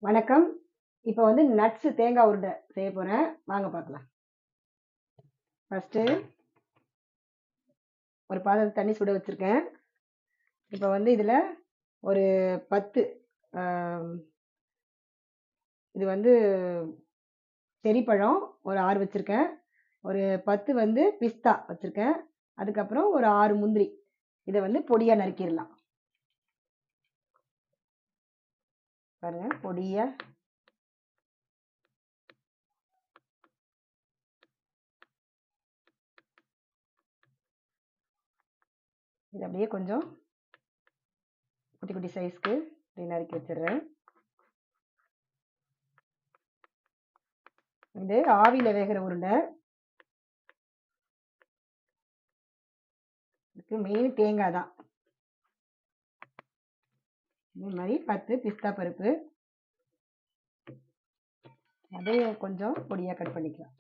வணக்கம். இப்போ வந்து நட்ஸ் தேங்காய் உருண்டை செய்ய போறேன். வாங்க பார்க்கலாம். ஃபர்ஸ்ட்டு ஒரு பாத்திரத்துல தண்ணி சுட வச்சிருக்கேன். இப்போ வந்து இதுல ஒரு 10 ஆம், இது வந்து செரி பழம் ஒரு 6 வச்சிருக்கேன். ஒரு 10 வந்து பிஸ்தா வச்சிருக்கேன். அதுக்கப்புறம் ஒரு 6 முந்திரி. இதை வந்து பொடியா நறுக்கிடலாம். பாருங்க பொடியா. இது அப்படியே கொஞ்சம் குட்டி குட்டி சைஸ்க்கு இப்படி நறுக்கி வச்சிடுறேன். இது ஆவியில வேகிற உருண்டை. இதுக்கு மெயின் தேங்காய் தான். இதே மாதிரி 10 பிஸ்தா பருப்பு, அதையும் கொஞ்சம் பொடியா கட் பண்ணிக்கலாம்.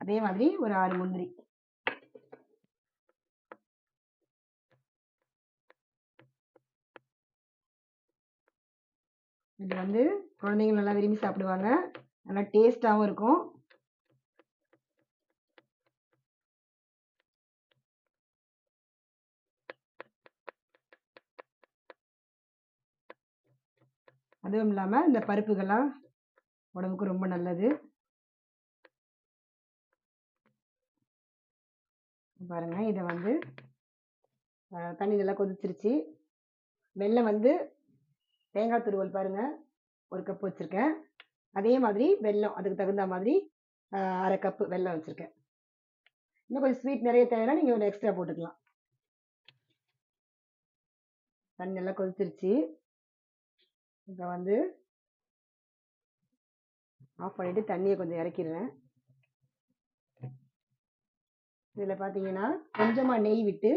அதே மாதிரி ஒரு 6 முந்திரி. இது வந்து குழந்தைங்க நல்லா விரும்பி சாப்பிடுவாங்க. நல்லா டேஸ்டாகவும் இருக்கும். அதுவும் இல்லாமல் இந்த பருப்புகள்லாம் உடம்புக்கு ரொம்ப நல்லது. பாருங்க இதை வந்து தண்ணி நல்லா கொதிச்சிருச்சு. வெல்லம் வந்து தேங்காய் துருவல் பாருங்க 1 கப் வச்சிருக்கேன். அதே மாதிரி வெல்லம் அதுக்கு தகுந்த மாதிரி 1/2 கப்பு வெல்லம் வச்சிருக்கேன். இன்னும் கொஞ்சம் ஸ்வீட் நிறைய தேவைன்னா நீங்கள் ஒரு எக்ஸ்ட்ரா போட்டுக்கலாம். தண்ணி நல்லா கொதிச்சிருச்சு. இப்போ வந்து ஆஃப் பண்ணிட்டு தண்ணியை கொஞ்சம் இறக்கிடுறேன். இதில் பார்த்தீங்கன்னா கொஞ்சமாக நெய் விட்டு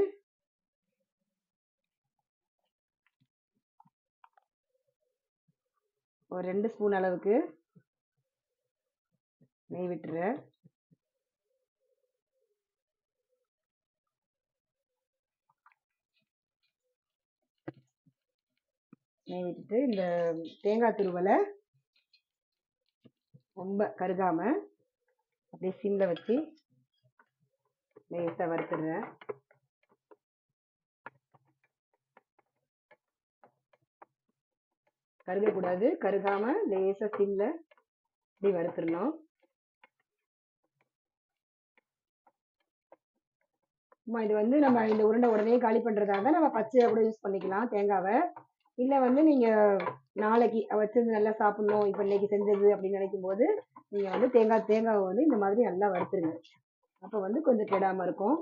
ஒரு 2 ஸ்பூன் அளவுக்கு நெய் விட்டுறேன். நெய் விட்டுட்டு இந்த தேங்காய் துருவலை ரொம்ப கருகாம அப்படியே சிம்ல வச்சு லேசாக வறுத்துடுறேன். கருகக்கூடாது, கருகாம லேசாக சிம்ல இப்படி வறுத்துடணும். இது வந்து நம்ம இந்த உருண்டை உடனே காலி பண்ணுறதாக நம்ம பச்சையாக கூட யூஸ் பண்ணிக்கலாம் தேங்காவை. இல்லை வந்து நீங்கள் நாளைக்கு வச்சது நல்லா சாப்பிட்ணும், இப்போ இன்னைக்கு செஞ்சது அப்படின்னு நினைக்கும் போது நீங்கள் வந்து தேங்காவை வந்து இந்த மாதிரி நல்லா வறுத்துருங்க. அப்போ வந்து கொஞ்சம் கெடாமல் இருக்கும்.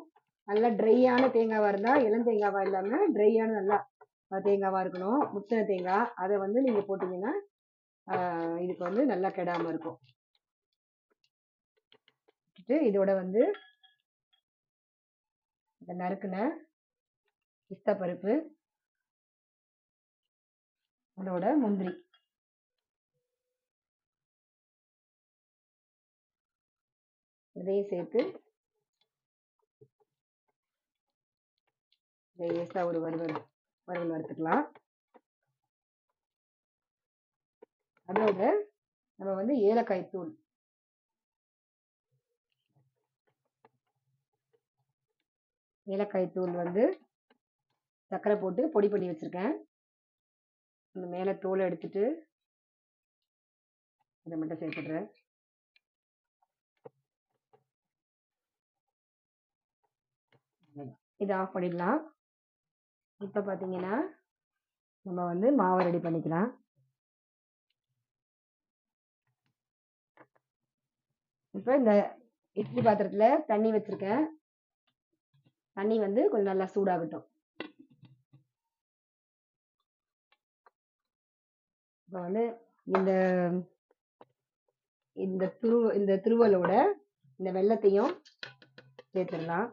நல்லா ட்ரையான தேங்காவாக இருந்தால், இளம் தேங்காவாக இல்லாமல் ட்ரையான நல்லா தேங்காவாக இருக்கணும். முத்தின தேங்காய் அதை வந்து நீங்கள் போட்டிங்கன்னா இதுக்கு வந்து நல்லா கெடாமல் இருக்கும். இதோட வந்து இந்த நறுக்குன பிஸ்தா பருப்பு, அதோட முந்திரி, இதையும் சேர்த்து லேசா ஒரு வறுவல் வறுத்துக்கலாம். அதோட நம்ம வந்து ஏலக்காய் தூள், வந்து சர்க்கரை போட்டு பொடி பண்ணி வச்சிருக்கேன். இந்த மேலே தோலை எடுத்துட்டு இதை மட்டும் சேர்த்துடுறேன். இதை ஆஃப் பண்ணிடலாம். இப்போ பார்த்தீங்கன்னா நம்ம வந்து மாவை ரெடி பண்ணிக்கலாம். இப்போ இந்த இட்லி பாத்திரத்தில் தண்ணி வச்சிருக்கேன். தண்ணி வந்து கொஞ்சம் நல்லா சூடாகட்டும். இப்போ வந்து இந்த இந்த துருவலோட இந்த வெல்லத்தையும் சேர்த்துடலாம்.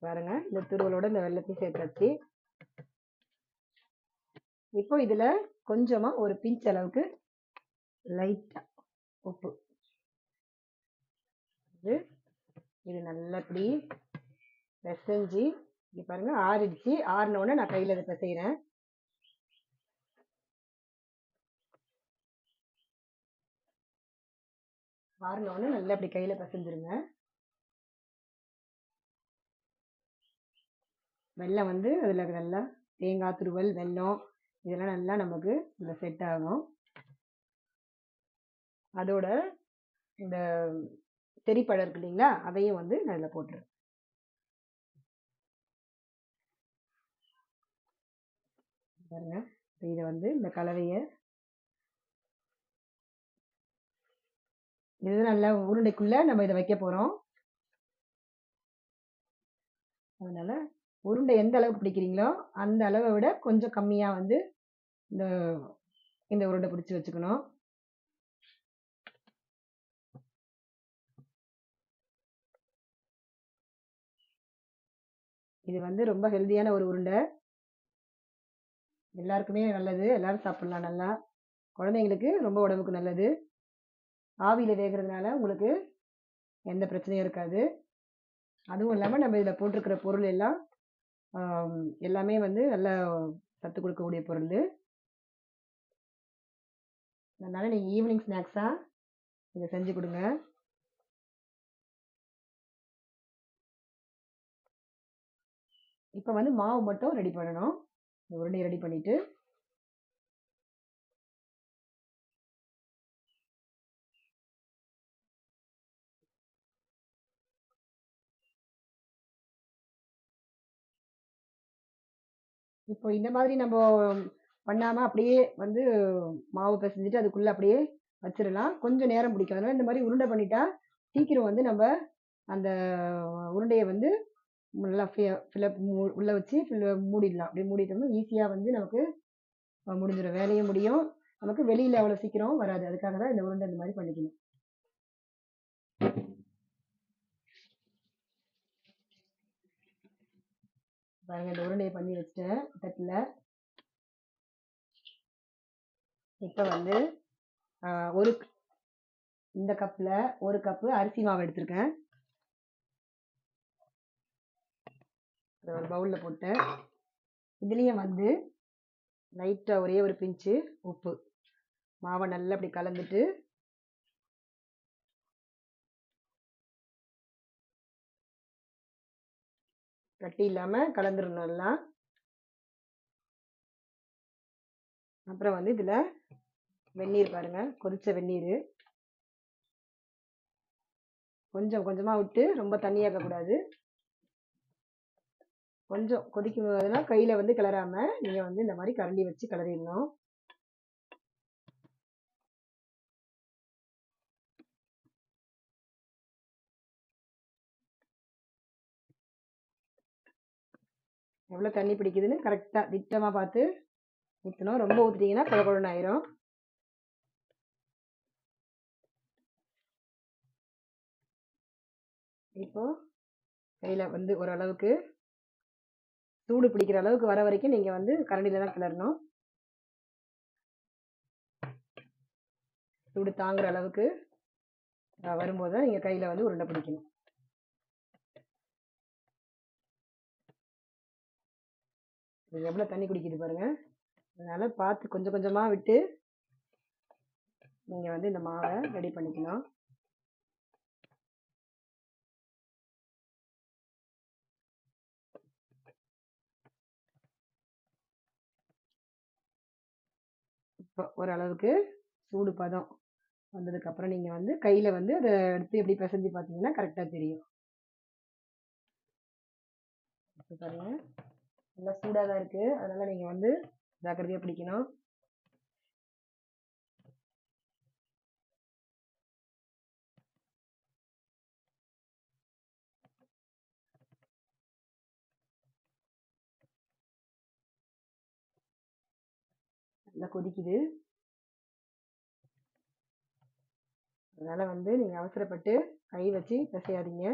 பாருங்க இந்த துருவலோட இந்த வெல்லத்தையும் சேர்த்தாச்சு. இப்போ இதுல கொஞ்சமா ஒரு பிஞ்ச் அளவுக்கு லைட்டா உப்பு. இது நல்லா இப்படி பிசைஞ்சு இங்க பாருங்க ஆறிடுச்சு. ஆறின உடனே நான் கையில இதை பிசைகிறேன். ஆறின உடனே நல்லா இப்படி கையில பிசைஞ்சிருங்க. வெல்லம் வந்து அதுல நல்லா தேங்காய் துருவல், வெல்லம் இதெல்லாம் நல்லா நமக்கு இதுல செட் ஆகும். அதோட இந்த தெறிப்பழம் இருக்கு இல்லைங்களா, அதையும் வந்து நான் இதில் போட்டுருவேன். பாருங்க, இதை வந்து இந்த கலவையை இது நல்லா உருண்டைக்குள்ள நம்ம இதை வைக்க போறோம். அதனால உருண்டை எந்த அளவுக்கு பிடிக்கிறீங்களோ அந்த அளவை விட கொஞ்சம் கம்மியா வந்து இந்த இந்த உருண்டை பிடிச்சி வச்சுக்கணும். இது வந்து ரொம்ப ஹெல்தியான ஒரு உருண்டை, எல்லாருக்குமே நல்லது, எல்லாரும் சாப்பிடலாம். நல்லா குழந்தைங்களுக்கு ரொம்ப உடம்புக்கு நல்லது. ஆவியில வேகிறதுனால உங்களுக்கு எந்த பிரச்சனையும் இருக்காது. அதுவும் இல்லாமல் நம்ம இதில் போட்டிருக்கிற பொருள் எல்லாம் எல்லாமே வந்து நல்லா சத்து கொடுக்கக்கூடிய பொருள். அதனால நீங்கள் ஈவினிங் ஸ்நாக்ஸாக இதை செஞ்சு கொடுங்க. இப்போ வந்து மாவு மட்டும் ரெடி பண்ணணும். உருண்டையை ரெடி பண்ணிட்டு இப்போ இந்த மாதிரி நம்ம பண்ணாமல் அப்படியே வந்து மாவு பிசைஞ்சிட்டு அதுக்குள்ளே அப்படியே வச்சிடலாம். கொஞ்சம் நேரம் பிடிக்கும். அதனால இந்த மாதிரி உருண்டை பண்ணிட்டா சீக்கிரம் வந்து நம்ம அந்த உருண்டையை வந்து நல்லா ஃபில்லப் உள்ளே வச்சு மூடிடலாம். அப்படி மூடிட்டோம்னா ஈஸியாக வந்து நமக்கு முடிஞ்சிடும், வேலையும் முடியும், நமக்கு வெளியில் அவ்வளோ சீக்கிரம் வராது. அதுக்காக தான் இந்த உருண்டை இந்த மாதிரி பண்ணிக்கணும். பாருங்க, இந்த உருண்டையை பண்ணி வச்சுட்டேன் தட்டில். இப்போ வந்து ஒரு இந்த கப்பில் ஒரு கப்பு அரிசி மாவு எடுத்திருக்கேன். ஒரு பவுலில் போட்டேன். இதுலேயும் வந்து லைட்டாக ஒரே ஒரு பிஞ்சு உப்பு. மாவை நல்லா அப்படி கலந்துட்டு கட்டி இல்லாமல் கலந்துடணும் நல்லா. அப்புறம் வந்து இதில் வெந்நீர் பாருங்க, கொதிச்ச வெந்நீர் கொஞ்சம் கொஞ்சமாக விட்டு, ரொம்ப தண்ணியாக்கக்கூடாது. கொஞ்சம் கொதிக்கும் போதெல்லாம் கையில் வந்து கிளறாம நீங்கள் வந்து இந்த மாதிரி கரண்டி வச்சு கிளறிடணும். எவ்வளோ தண்ணி பிடிக்குதுன்னு கரெக்டாக திட்டமாக பார்த்து ஊற்றணும். ரொம்ப ஊற்றிட்டீங்கன்னா குழ குழன்னு ஆயிரும். இப்போ கையில் வந்து ஓரளவுக்கு சூடு பிடிக்கிற அளவுக்கு வர வரைக்கும் நீங்கள் வந்து கரண்டியில் தான் கிளறணும். சூடு தாங்குற அளவுக்கு வரும்போது தான் நீங்கள் கையில் வந்து உருண்டை பிடிக்கணும். இது எவ்வளோ தண்ணி குடிக்குது பாருங்க. அதனால பார்த்து கொஞ்சம் கொஞ்சமாக விட்டு நீங்கள் வந்து இந்த மாவை ரெடி பண்ணிக்கணும். இப்போ ஓரளவுக்கு சூடு பதம் வந்ததுக்கப்புறம் நீங்கள் வந்து கையில் வந்து அதை எடுத்து எப்படி பிசைஞ்சு பார்த்தீங்கன்னா கரெக்டாக தெரியும். பாருங்க, நல்லா சூடாக தான் இருக்குது. அதனால் நீங்கள் வந்து ஜாக்கிரதையாக பிடிக்கணும். நல்லா கொதிக்குது. அதனால் வந்து நீங்கள் அவசரப்பட்டு கை வச்சு பிசையாதீங்க.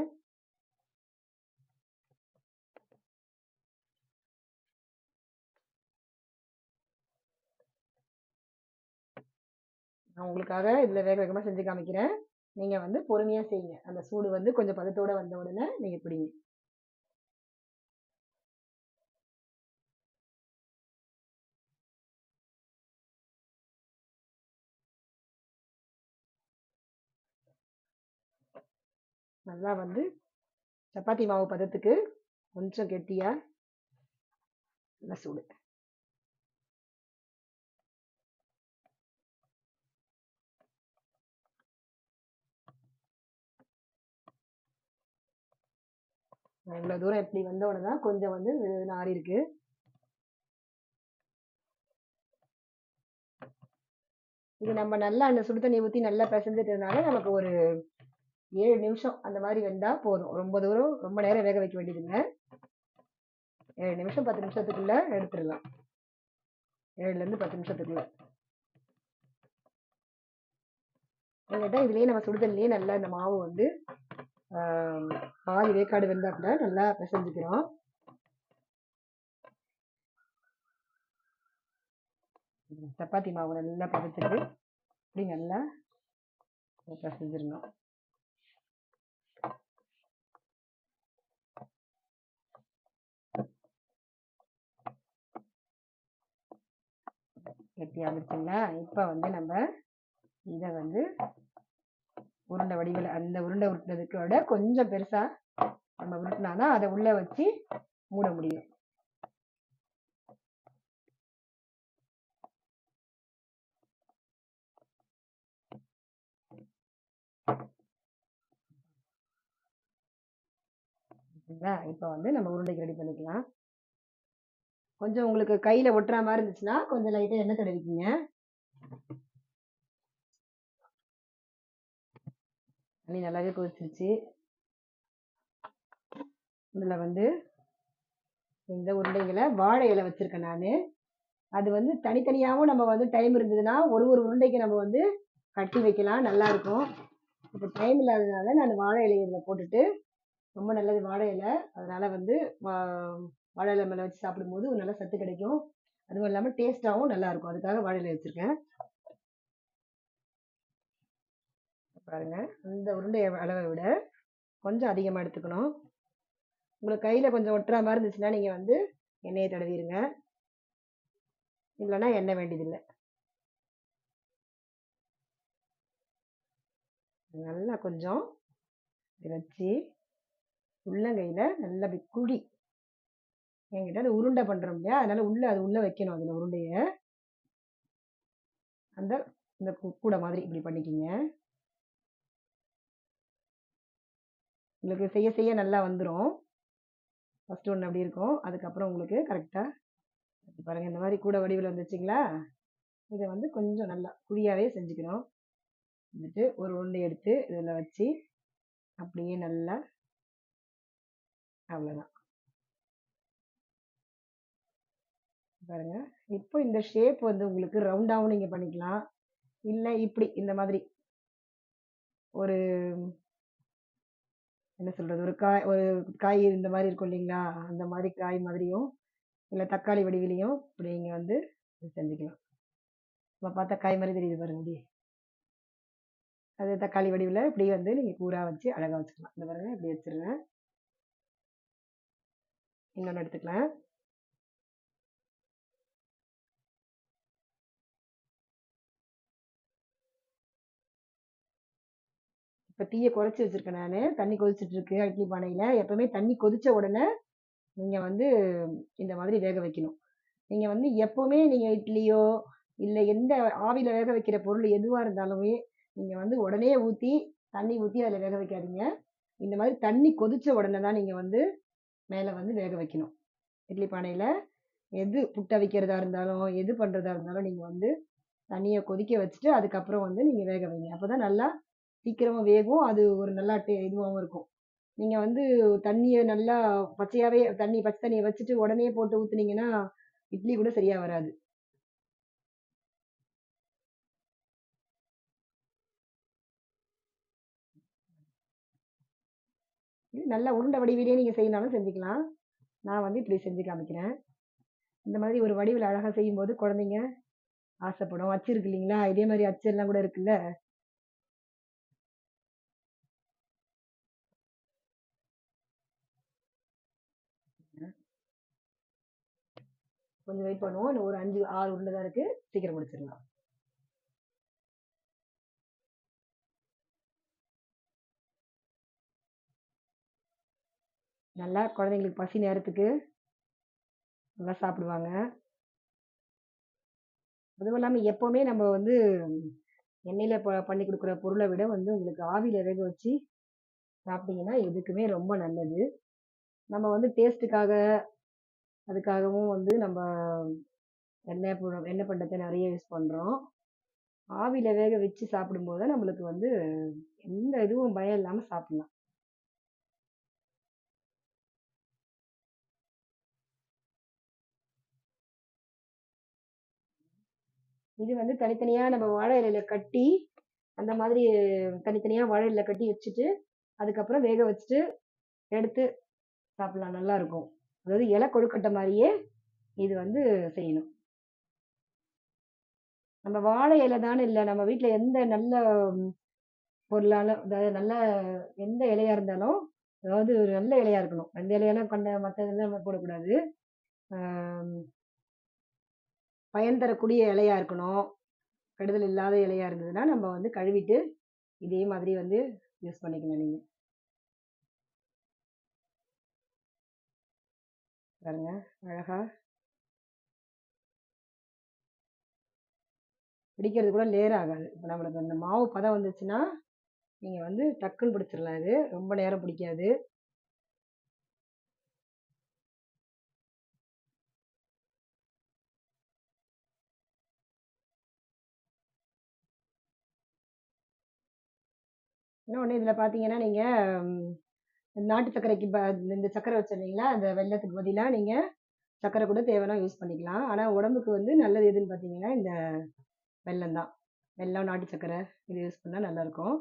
நான் உங்களுக்காக இதில் வேக வேகமாக செஞ்சு காமிக்கிறேன். நீங்கள் வந்து பொறுமையாக செய்யுங்க. அந்த சூடு வந்து கொஞ்சம் பதத்தோட வந்த உடனே நீங்கள் பிடிங்க. நல்லா வந்து சப்பாத்தி மாவு பதத்துக்கு கொஞ்சம் கெட்டியா நல்லா சூடு. இவ்வளோ தூரம் எப்படி வந்த உடனே தான் கொஞ்சம் வந்து ஆறி இருக்கு. இது நம்ம நல்லா அந்த சுடு தண்ணி ஊற்றி நல்லா பிசைஞ்சிட்டதுனால நமக்கு ஒரு 7 நிமிஷம் அந்த மாதிரி வெந்தா போதும். ரொம்ப தூரம் ரொம்ப நேரம் வேக வைக்க வேண்டியதில்லை. 7 நிமிஷம் 10 நிமிஷத்துக்குள்ள எடுத்துடலாம். 7லேருந்து 10 நிமிஷத்துக்குள்ள. என்கிட்ட இதுலேயே நம்ம சுடு தண்ணிலேயே நல்லா இந்த மாவு வந்து பாதி வேக்காடு வெந்தா கூட நல்லா பிசைஞ்சுக்கிறோம். சப்பாத்தி மாவு நல்லா பதத்துக்கு இப்படி நல்லா பிசைஞ்சிடணும். கெட்டியாக வந்துருச்சுங்களா? இப்போ வந்து நம்ம இதை வந்து உருண்டை வடிவில் அந்த உருண்டை உருட்டுறதுக்கு விட கொஞ்சம் பெருசாக நம்ம உருட்டினாதான் அதை உள்ளே வச்சு மூட முடியும். இப்போ வந்து நம்ம உருண்டைக்கு ரெடி பண்ணிக்கலாம். கொஞ்சம் உங்களுக்கு கையில் ஒட்டுற மாதிரி இருந்துச்சுன்னா கொஞ்சம் லைட்டாக எண்ணெய் தடவிக்கிங்க. தண்ணி நல்லாவே கொதிச்சிருச்சு. இதில் வந்து இந்த உருண்டைகளை வாழை இலை வச்சுருக்கேன் நான். அது வந்து தனித்தனியாகவும் நம்ம வந்து டைம் இருந்ததுன்னா ஒரு உருண்டைக்கு நம்ம வந்து கட்டி வைக்கலாம், நல்லாயிருக்கும். இப்போ டைம் இல்லாததுனால நான் வாழை இலையில் போட்டுட்டு, ரொம்ப நல்லது வாழை இலை, அதனால் வந்து வாழை இலை மேலே வச்சு சாப்பிடும்போது ஒரு நல்ல சத்து கிடைக்கும். அதுவும் இல்லாமல் டேஸ்ட்டாகவும் நல்லாயிருக்கும். அதுக்காக வாழை இலை வச்சுருக்கேன். பாருங்கள், இந்த உருண்டை அளவை விட கொஞ்சம் அதிகமாக எடுத்துக்கணும். உங்களுக்கு கையில் கொஞ்சம் ஒட்டுற மாதிரி இருந்துச்சுன்னா நீங்கள் வந்து எண்ணெயை தடவிடுங்க, இல்லைன்னா எண்ணெய் வேண்டியதில்லை. நல்லா கொஞ்சம் வச்சு உள்ளங்கையில் நல்லா குழி, என்கிட்ட அது உருண்டை பண்ணுறோம் இல்லையா, அதனால் அது உள்ளே வைக்கணும். அதில் உருண்டையை இந்த கூடை மாதிரி இப்படி பண்ணிக்கிங்க. உங்களுக்கு செய்ய செய்ய நல்லா வந்துடும். ஃபஸ்ட்டு ஒன்று அப்படி இருக்கும், அதுக்கப்புறம் உங்களுக்கு கரெக்டாக பாருங்கள் இந்த மாதிரி கூடை வடிவில் வந்துச்சுங்களா? இதை வந்து கொஞ்சம் நல்லா குழியாகவே செஞ்சுக்கணும். வந்துட்டு ஒரு உருண்டை எடுத்து இதில் வச்சு அப்படியே நல்லா, அவ்வளோதான். பாருங்கள், இப்போ இந்த ஷேப் வந்து உங்களுக்கு ரவுண்டாகவும் நீங்கள் பண்ணிக்கலாம், இல்லை இப்படி இந்த மாதிரி ஒரு என்ன சொல்கிறது, ஒரு காய் இந்த மாதிரி இருக்கும் இல்லைங்களா, அந்த மாதிரி காய் மாதிரியும், இல்லை தக்காளி வடிவிலையும் இப்படி நீங்கள் வந்து செஞ்சுக்கலாம். நம்ம பார்த்தா காய் மாதிரி தெரியுது பாருங்க, இப்படி அது தக்காளி வடிவில் இப்படி வந்து நீங்கள் கூரா வச்சு அழகாக வச்சுக்கலாம். இந்த பாருங்க இப்படி வச்சுருங்க. இன்னொன்று எடுத்துக்கலாம். இப்போ தீயை குறைச்சி வச்சுருக்கேன் நான். தண்ணி கொதிச்சுட்ருக்கு இட்லி பானையில். எப்போவுமே தண்ணி கொதித்த உடனே நீங்கள் வந்து இந்த மாதிரி வேக வைக்கணும். நீங்கள் வந்து எப்போவுமே நீங்கள் இட்லியோ இல்லை எந்த ஆவியில் வேக வைக்கிற பொருள் எதுவாக இருந்தாலுமே நீங்கள் வந்து உடனே தண்ணி ஊற்றி அதில் வேக வைக்காதீங்க. இந்த மாதிரி தண்ணி கொதித்த உடனே தான் நீங்கள் வந்து மேலே வந்து வேக வைக்கணும். இட்லி பானையில் எது புட்டை வைக்கிறதா இருந்தாலும் எது பண்ணுறதா இருந்தாலும் நீங்கள் வந்து தண்ணியை கொதிக்க வச்சுட்டு அதுக்கப்புறம் வந்து நீங்கள் வேக வைங்க. அப்போ தான் நல்லா சீக்கிரமாக வேகும். அது ஒரு நல்லா இதுவாகவும் இருக்கும். நீங்கள் வந்து தண்ணியை நல்லா பச்சையாகவே பச்சை தண்ணியை வச்சுட்டு உடனே போட்டு ஊற்றுனீங்கன்னா இட்லி கூட சரியாக வராது. நல்லா உருண்டை வடிவிலே நீங்கள் செய்யணும்னாலும் செஞ்சுக்கலாம். நான் வந்து இப்படி செஞ்சு காமிக்கிறேன். இந்த மாதிரி ஒரு வடிவில் அழகாக செய்யும்போது குழந்தைங்க ஆசைப்படும். அச்சு இருக்கு இல்லைங்களா? இதே மாதிரி அச்சு எல்லாம் கூட இருக்குல்ல. கொஞ்சம் வெயிட் பண்ணுவோம். இன்னும் ஒரு 5, 6 உருண்டை தான் இருக்கு. சீக்கிரம் முடிச்சிடலாம். நல்லா குழந்தைங்களுக்கு பசி நேரத்துக்கு நல்லா சாப்பிடுவாங்க. அதுவும் இல்லாம எப்பவுமே நம்ம வந்து எண்ணெயில பண்ணி கொடுக்குற பொருளை விட வந்து உங்களுக்கு ஆவியில வேக வச்சு சாப்பிட்டீங்கன்னா எதுக்குமே ரொம்ப நல்லது. நம்ம வந்து டேஸ்ட்டுக்காக அதுக்காகவும் வந்து நம்ம எண்ணெய் பண்டத்தை நிறைய யூஸ் பண்றோம். ஆவியில வேக வச்சு சாப்பிடும்போது தான் நம்மளுக்கு வந்து எந்த இதுவும் பயம் இல்லாம சாப்பிடலாம். இது வந்து தனித்தனியா நம்ம வாழை இலையில கட்டி அந்த மாதிரி தனித்தனியா வாழை இலையில கட்டி வச்சுட்டு அதுக்கப்புறம் வேக வச்சுட்டு எடுத்து சாப்பிடலாம். நல்லா இருக்கும். அதாவது இலை கொழுக்கட்டை மாதிரியே இது வந்து செய்யணும். நம்ம வாழை இலை தானே இல்லை, நம்ம வீட்ல எந்த நல்ல பொருளால அதாவது நல்ல எந்த இலையா இருந்தாலும் அதாவது ஒரு நல்ல இலையா இருக்கணும். அந்த இலையெல்லாம் கொண்ட மற்ற இதெல்லாம் நம்ம போடக்கூடாது. ஆஹ் பயன் தரக்கூடிய இலையா இருக்கணும். கெடுதல் இல்லாத இலையா இருந்ததுன்னா நம்ம வந்து கழுவிட்டு இதே மாதிரி வந்து யூஸ் பண்ணிக்கலாம். நீங்க பாருங்க, அழகா பிடிக்கிறது கூட லேர் ஆகாது. இப்போ நம்மளுக்கு அந்த மாவு பதம் வந்துச்சுன்னா நீங்க வந்து டக்குன்னு பிடிச்சிடலாம். இது ரொம்ப நேரம் பிடிக்காது. இன்னொன்று இதில் பார்த்தீங்கன்னா நீங்கள் நாட்டு சர்க்கரைக்கு இந்த சர்க்கரை வச்சிருந்தீங்களா, அந்த வெள்ளத்துக்கு பதிலாக நீங்கள் சர்க்கரை கூட தேவைன்னா யூஸ் பண்ணிக்கலாம். ஆனால் உடம்புக்கு வந்து நல்லது எதுன்னு பார்த்தீங்கன்னா இந்த வெல்லம் தான். வெல்லம், நாட்டு சர்க்கரை இது யூஸ் பண்ணால் நல்லாயிருக்கும்.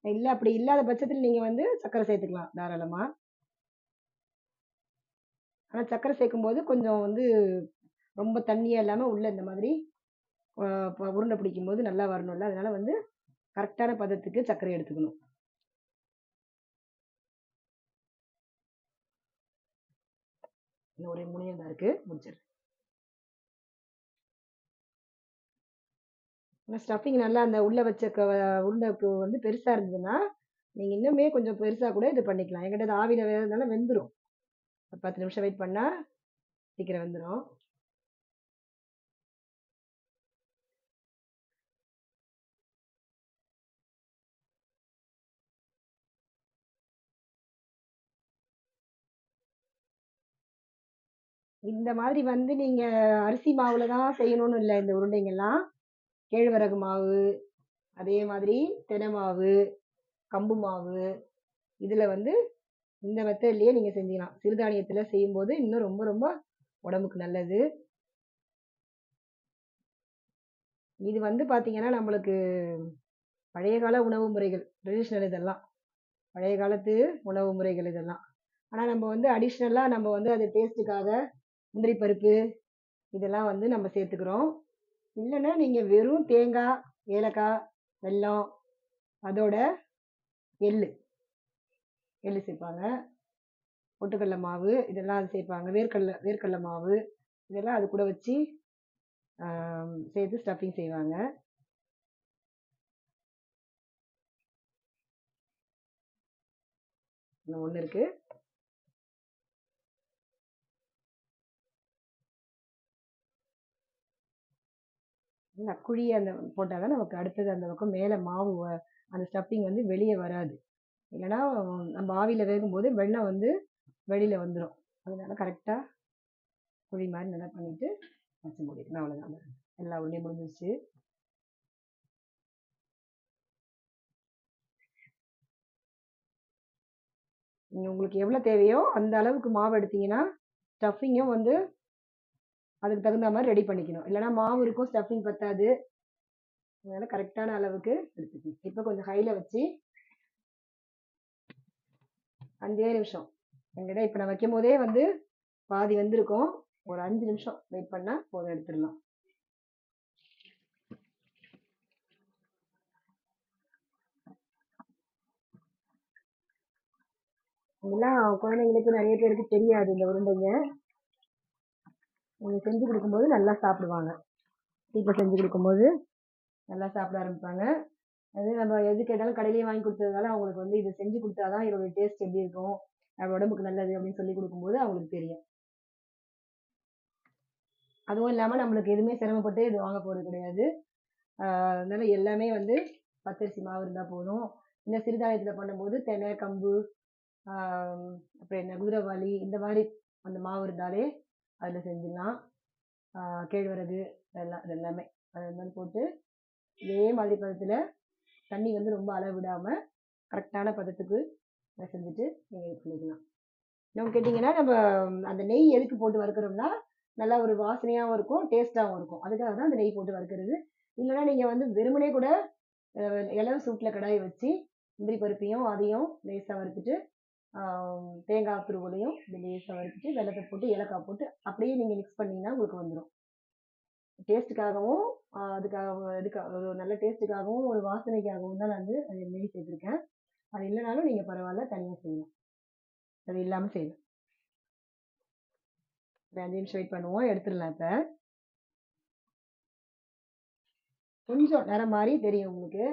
இல்லை அப்படி இல்லாத பட்சத்தில் நீங்கள் வந்து சர்க்கரை சேர்த்துக்கலாம் தாராளமாக. ஆனால் சர்க்கரை சேர்க்கும்போது கொஞ்சம் வந்து ரொம்ப தண்ணியாக இல்லாமல் உள்ள இந்த மாதிரி உருண்டை பிடிக்கும் போது நல்லா வரணும்ல, அதனால வந்து கரெக்டான பதத்துக்கு சர்க்கரை எடுத்துக்கணும். இன்னும் ஒரு 3 தான் இருக்கு, முடிச்சிடுறேன். ஆனால் ஸ்டஃபிங் நல்லா அந்த உள்ள வச்ச உருண்டைக்கு வந்து பெருசாக இருந்ததுன்னா நீங்கள் இன்னுமே கொஞ்சம் பெருசாக கூட இது பண்ணிக்கலாம். என்கிட்ட அது ஆவியில் வேறதுனால வெந்துடும். ஒரு 10 நிமிஷம் வெயிட் பண்ணால் சீக்கிரம் வெந்துடும். இந்த மாதிரி வந்து நீங்கள் அரிசி மாவில் தான் செய்யணும்னு இல்லை. இந்த உருண்டைங்கள்லாம் கேழ்வரகு மாவு, அதே மாதிரி தினை மாவு, கம்பு மாவு, இதில் வந்து இந்த மெத்தட்லேயே நீங்கள் செஞ்சுக்கலாம். சிறுதானியத்தில் செய்யும்போது இன்னும் ரொம்ப ரொம்ப உடம்புக்கு நல்லது. இது வந்து பார்த்தீங்கன்னா நம்மளுக்கு பழைய கால உணவு முறைகள், ட்ரெடிஷ்னல் இதெல்லாம் பழைய காலத்து உணவு முறைகள் இதெல்லாம். ஆனால் நம்ம வந்து அடிஷ்னலாக நம்ம வந்து அது டேஸ்ட்டுக்காக முந்திரி பருப்பு இதெல்லாம் வந்து நம்ம சேர்த்துக்கிறோம். இல்லைன்னா நீங்கள் வெறும் தேங்காய், ஏலக்காய், வெல்லம், அதோட எள்ளு எள்ளு சேர்ப்பாங்க. பொட்டுக்கடலை மாவு இதெல்லாம் அது சேர்ப்பாங்க. வேர்க்கடலை மாவு இதெல்லாம் அது கூட வச்சு சேர்த்து ஸ்டஃபிங் செய்வாங்க. இன்னும் ஒன்று இருக்குது. நல்லா குழி அந்த போட்டால் தான் நமக்கு அடுத்தது அந்த பக்கம் மேலே மாவு அந்த ஸ்டஃபிங் வந்து வெளியே வராது. இல்லைன்னா நம்ம ஆவியில் வேகும்போது வெண்ணெய் வந்து வெளியில் வந்துடும். அதனால கரெக்டாக குழி மாதிரி நல்லா பண்ணிவிட்டு வச்சு மூடிக்கணும். அவ்வளோதான், எல்லா உருண்டையும் முடிஞ்சிருச்சு. நீங்கள் உங்களுக்கு எவ்வளோ தேவையோ அந்த அளவுக்கு மாவு எடுத்தீங்கன்னா ஸ்டஃபிங்கும் வந்து அதுக்கு தகுந்த மாதிரி ரெடி பண்ணிக்கணும். இல்லைன்னா மாவு இருக்கும், ஸ்டஃபிங் பத்தாது. அதனால கரெக்டான அளவுக்கு எடுத்துக்கணும். இப்போ கொஞ்சம் ஹையில் வச்சு 5 நிமிஷம் எங்கிட்ட இப்போ நான் வைக்கும் போதே வந்து பாதி வந்திருக்கும். ஒரு 5 நிமிஷம் வெயிட் பண்ணால் போதும், எடுத்துடலாம். இதெல்லாம் குழந்தைங்களுக்கு நிறைய பேருக்கு தெரியாது இந்த உருண்டைங்க. நீங்க செஞ்சு கொடுக்கும்போது நல்லா சாப்பிடுவாங்க. வீட்டில் செஞ்சு கொடுக்கும்போது நல்லா சாப்பிட ஆரம்பிப்பாங்க. அது நம்ம எது கேட்டாலும் கடையிலேயே வாங்கி கொடுத்ததுனால அவங்களுக்கு வந்து இது செஞ்சு கொடுத்தாதான் இதோட டேஸ்ட் எப்படி இருக்கும், அது உடம்புக்கு நல்லது அப்படின்னு சொல்லி கொடுக்கும்போது அவங்களுக்கு தெரியும். அதுவும் இல்லாம நம்மளுக்கு எதுவுமே சிரமப்பட்டு இது வாங்க போறது கிடையாது. அதனால எல்லாமே வந்து பச்சரிசி மாவு இருந்தா போதும். இந்த சிறுதானியத்துல பண்ணும்போது தெனை, கம்பு, அப்புறம் என்ன குதிரைவாளி இந்த மாதிரி அந்த மாவு இருந்தாலே அதில் செஞ்சிடலாம். கேழ்வரகு இதெல்லாமே அது மாதிரி போட்டு இதே மாதிரி பதத்தில் தண்ணி வந்து ரொம்ப அளவு விடாமல் கரெக்டான பதத்துக்கு செஞ்சுட்டு நீங்கள் இது பண்ணிக்கலாம். இன்னும் கேட்டிங்கன்னா நம்ம அந்த நெய் எதுக்கு போட்டு வறுக்கிறோம்னா நல்லா ஒரு வாசனையாகவும் இருக்கும், டேஸ்ட்டாகவும் இருக்கும். அதுக்காக தான் அந்த நெய் போட்டு வறுக்கிறது. இல்லைன்னா நீங்கள் வந்து வெறுமனே கூட இளவு சூட்டில் கடாயை வச்சு முந்திரி பருப்பையும் அதையும் லேசாக வறுத்துட்டு தேங்காய் துருவலையும் லேசாக வறுத்துட்டு வெள்ளத்தை போட்டு ஏலக்காய் போட்டு அப்படியே நீங்கள் மிக்ஸ் பண்ணிங்கன்னா உங்களுக்கு வந்துடும். டேஸ்ட்டுக்காகவும் ஒரு நல்ல டேஸ்ட்டுக்காகவும் ஒரு வாசனைக்காகவும் தான் நான் வந்து அது நெய் சேர்த்துருக்கேன். அது இல்லைனாலும் நீங்கள் பரவாயில்ல, தனியாக செய்யலாம். அது இல்லாமல் செய்யலாம். 5 நிமிஷம் வெயிட் பண்ணுவோம், எடுத்துடலாம். இப்போ கொஞ்சம் நேரம் மாதிரி தெரியும் உங்களுக்கு.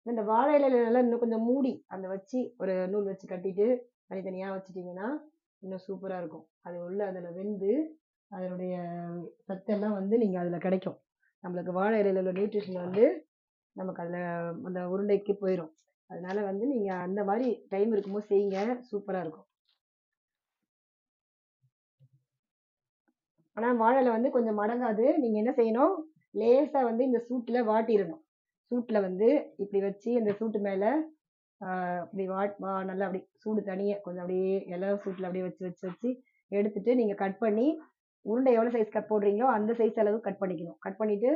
இந்த வாழை இலையில நல்லா இன்னும் கொஞ்சம் மூடி அந்த வச்சு ஒரு நூல் வச்சு கட்டிட்டு தனித்தனியாக வச்சுட்டிங்கன்னா இன்னும் சூப்பராக இருக்கும். அது உள்ள அதில் வெந்து அதனுடைய சத்தெல்லாம் வந்து நீங்கள் அதில் கிடைக்கும். நம்மளுக்கு வாழை இலையில உள்ள நியூட்ரிஷன் வந்து நமக்கு அதில் அந்த உருண்டைக்கு போயிடும். அதனால வந்து நீங்கள் அந்த மாதிரி டைம் இருக்கும்போது செய்யுங்க, சூப்பராக இருக்கும். ஆனால் வாழை இலை வந்து கொஞ்சம் மடங்காது. நீங்கள் என்ன செய்யணும், லேசாக வந்து இந்த சூட்டில் வாட்டிடணும். சூட்டில் வந்து இப்படி வச்சு அந்த சூட்டு மேலே அப்படி நல்லா அப்படி சூடு தனியாக கொஞ்சம் அப்படியே இலை சூட்டில் அப்படியே வச்சு வச்சு வச்சு எடுத்துட்டு நீங்கள் கட் பண்ணி உருண்டை எவ்வளோ சைஸ் கட் போடுறீங்களோ அந்த சைஸ் அளவு கட் பண்ணிக்கணும். கட் பண்ணிவிட்டு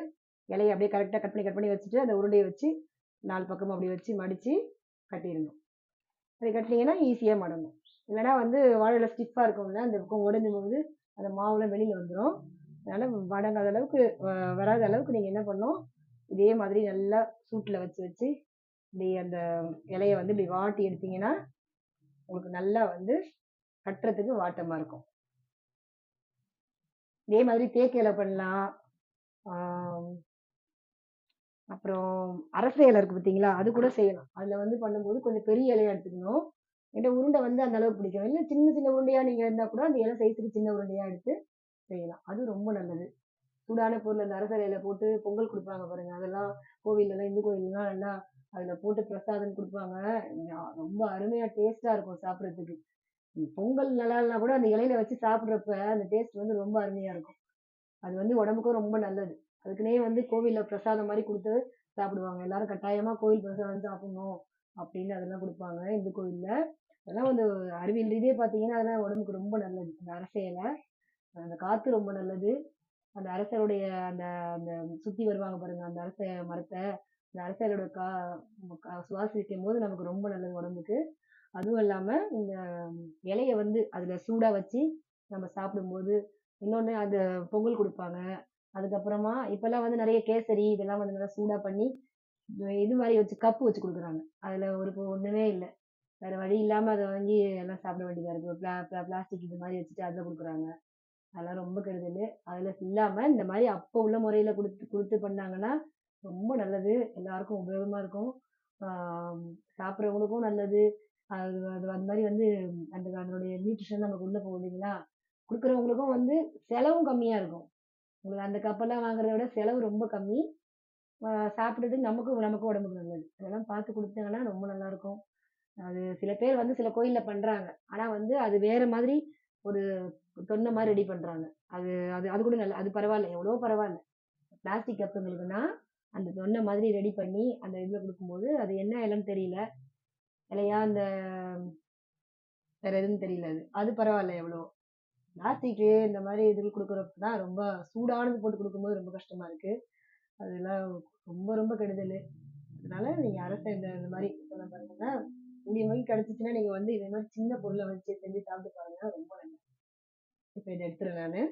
இலையை அப்படியே கரெக்டாக கட் பண்ணி வச்சுட்டு அந்த உருண்டையை வச்சு 4 பக்கமும் அப்படி வச்சு மடித்து கட்டிடணும். அப்படி கட்டினீங்கன்னா ஈஸியாக மடங்கும். இல்லைனா வந்து வாழையில ஸ்டிஃபாக இருக்கும்ல, அந்த பக்கம் உடைஞ்சும் போது அந்த மாவுலாம் வெளியில் வந்துடும். அதனால் மடங்காத அளவுக்கு வராத அளவுக்கு நீங்கள் என்ன பண்ணணும், இதே மாதிரி நல்லா சூட்டில் வச்சு வச்சு இப்படி அந்த இலையை வந்து இப்படி வாட்டி எடுத்தீங்கன்னா உங்களுக்கு நல்லா வந்து கட்டுறதுக்கு வாட்டமாக இருக்கும். இதே மாதிரி தேக்கு இலை பண்ணலாம். அப்புறம் அரச இலை இருக்கு பார்த்தீங்களா, அது கூட செய்யலாம். அதில் வந்து பண்ணும்போது கொஞ்சம் பெரிய இலையா எடுத்துக்கணும். என்கிட்ட உருண்டை வந்து அந்த அளவுக்கு பிடிக்கும். இல்லை சின்ன சின்ன உருண்டையாக நீங்கள் இருந்தால் கூட அந்த இலை சைஸுக்கு சின்ன உருண்டையாக எடுத்து செய்யலாம். அது ரொம்ப நல்லது. சூடான பொருள் அந்த அரச இலையில போட்டு பொங்கல் கொடுப்பாங்க பாருங்க, அதெல்லாம் கோவிலெல்லாம் இந்து கோயிலெலாம் நல்லா அதில் போட்டு பிரசாதம் கொடுப்பாங்க. ரொம்ப அருமையாக டேஸ்ட்டாக இருக்கும் சாப்பிட்றதுக்கு. பொங்கல் நல்லா இல்லைனா கூட அந்த இலையில வச்சு சாப்பிட்றப்ப அந்த டேஸ்ட் வந்து ரொம்ப அருமையாக இருக்கும். அது வந்து உடம்புக்கும் ரொம்ப நல்லது. அதுக்குன்னே வந்து கோவிலில் பிரசாதம் மாதிரி கொடுத்து சாப்பிடுவாங்க. எல்லாரும் கட்டாயமாக கோவில் பிரசாதம் சாப்பிடணும் அப்படின்னு அதெல்லாம் கொடுப்பாங்க இந்து கோயிலில். அதெல்லாம் வந்து அறிவியல் ரீதியே பார்த்தீங்கன்னா அதெல்லாம் உடம்புக்கு ரொம்ப நல்லது. அந்த அரச இலை, அந்த காற்று ரொம்ப நல்லது. அந்த அரசருடைய அந்த அந்த சுற்றி வருவாங்க பாருங்க அந்த அரச மரத்தை, அந்த அரச இலையோட சுவாசிக்கும் போது நமக்கு ரொம்ப நல்லது உடம்புக்கு. அதுவும் இல்லாமல் இந்த இலையை வந்து அதில் சூடாக வச்சு நம்ம சாப்பிடும்போது இன்னொன்று அந்த பொங்கல் கொடுப்பாங்க. அதுக்கப்புறமா இப்போல்லாம் வந்து நிறைய கேசரி இதெல்லாம் வந்து நல்லா சூடாக பண்ணி இது மாதிரி வச்சு கப்பு வச்சு கொடுக்குறாங்க. அதில் ஒன்றுமே இல்லை, வேறு வழி இல்லாமல் அதை வாங்கி எல்லாம் சாப்பிட வேண்டியதாக இருக்குது. பிளாஸ்டிக் இது மாதிரி வச்சுட்டு அதில் கொடுக்குறாங்க. அதெல்லாம் ரொம்ப கெடுதல். அதில் இல்லாமல் இந்த மாதிரி அப்போ உள்ள முறையில் கொடுத்து கொடுத்து பண்ணாங்கன்னா ரொம்ப நல்லது, எல்லாருக்கும் உபயோகமாக இருக்கும். சாப்பிட்றவங்களுக்கும் நல்லது. அது அது அந்த மாதிரி வந்து அதனுடைய நியூட்ரிஷன் நமக்கு உள்ளே போகும் இல்லைங்களா. கொடுக்குறவங்களுக்கும் வந்து செலவும் கம்மியாக இருக்கும். உங்களுக்கு அந்த கப்பெல்லாம் வாங்குறத விட செலவு ரொம்ப கம்மி. சாப்பிட்றதுக்கு நமக்கும் நமக்கும் உடம்புக்கு நல்லது. அதெல்லாம் பார்த்து கொடுத்தாங்கன்னா ரொம்ப நல்லாயிருக்கும். அது சில பேர் வந்து சில கோயிலில் பண்ணுறாங்க, ஆனால் வந்து அது வேறு மாதிரி ஒரு தொன்னை மாதிரி ரெடி பண்ணுறாங்க. அது அது அது கூட நல்ல, அது பரவாயில்ல, எவ்வளோ பரவாயில்ல. பிளாஸ்டிக் கப்புங்களுக்குன்னா அந்த தொன்னை மாதிரி ரெடி பண்ணி அந்த இதில் கொடுக்கும்போது அது என்ன இலைன்னு தெரியல, இலையா அந்த வேற எதுன்னு தெரியல, அது அது பரவாயில்ல எவ்வளோ. பிளாஸ்டிக்கு இந்த மாதிரி இது கொடுக்குறப்ப தான் ரொம்ப சூடானது போட்டு கொடுக்கும்போது ரொம்ப கஷ்டமா இருக்கு. அதெல்லாம் ரொம்ப ரொம்ப கெடுதல். அதனால நீங்கள் அரசை இந்த மாதிரி சொல்ல பாருங்க, முடிய மாதிரி கிடச்சிச்சின்னா நீங்கள் வந்து இதே மாதிரி சின்ன பொருளை வச்சு செஞ்சு சாப்பிட்டு பாருங்க, ரொம்ப நல்லது. இப்போ இதை எடுத்துறேன், நான்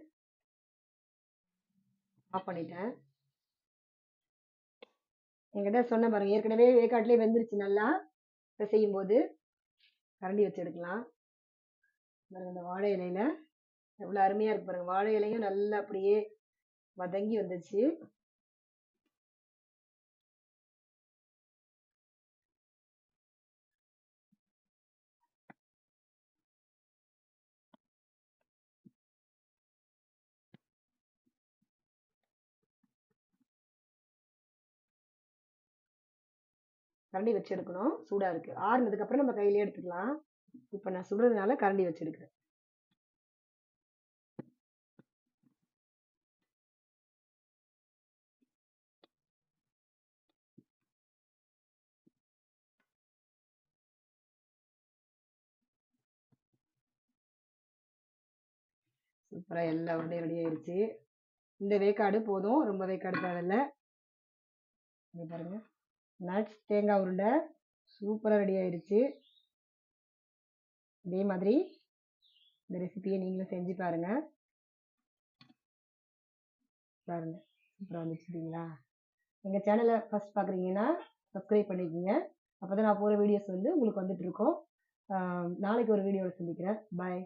ஆஃப் பண்ணிட்டேன். என்கிட்ட சொன்ன பாருங்க, ஏற்கனவே வேக்காட்டிலே வெந்துருச்சு நல்லா. இப்போ செய்யும்போது கரண்டி வச்சு எடுக்கலாம். பாருங்க இந்த வாழை இலையில எவ்வளவு அருமையா இருக்கு பாருங்க. வாழை இலையும் நல்லா அப்படியே வதங்கி வந்துச்சு. கரண்டி வச்சு எடுக்கணும். சூடா இருக்கு. ஆறுனதுக்கு அப்புறம் நம்ம கையிலேயே எடுத்துக்கலாம். இப்ப நான் சுடுறதுனால கரண்டி வச்சு எடுக்கிறேன். சூப்பரா எல்லா உருண்டையும் ரெடி ஆயிடுச்சு. இந்த வேக்காடு போதும், ரொம்ப வேக்காடு தேவையில்ல. இங்க பாருங்க, நட்ஸ் தேங்காய் உருண்டை சூப்பரா ரெடி ஆயிடுச்சு. இதே மாதிரி இந்த ரெசிபியை நீங்களும் செஞ்சு பாருங்க. பாருங்க சூப்பரா வந்துச்சுங்களா? எங்க சேனலை ஃபர்ஸ்ட் பார்க்குறீங்கன்னா சப்ஸ்கிரைப் பண்ணிக்கோங்க. அப்பதான் நான் போகிற வீடியோஸ் வந்து உங்களுக்கு வந்துட்டு இருக்கோம். நாளைக்கு ஒரு வீடியோவில் சந்திக்கிறேன். பாய்.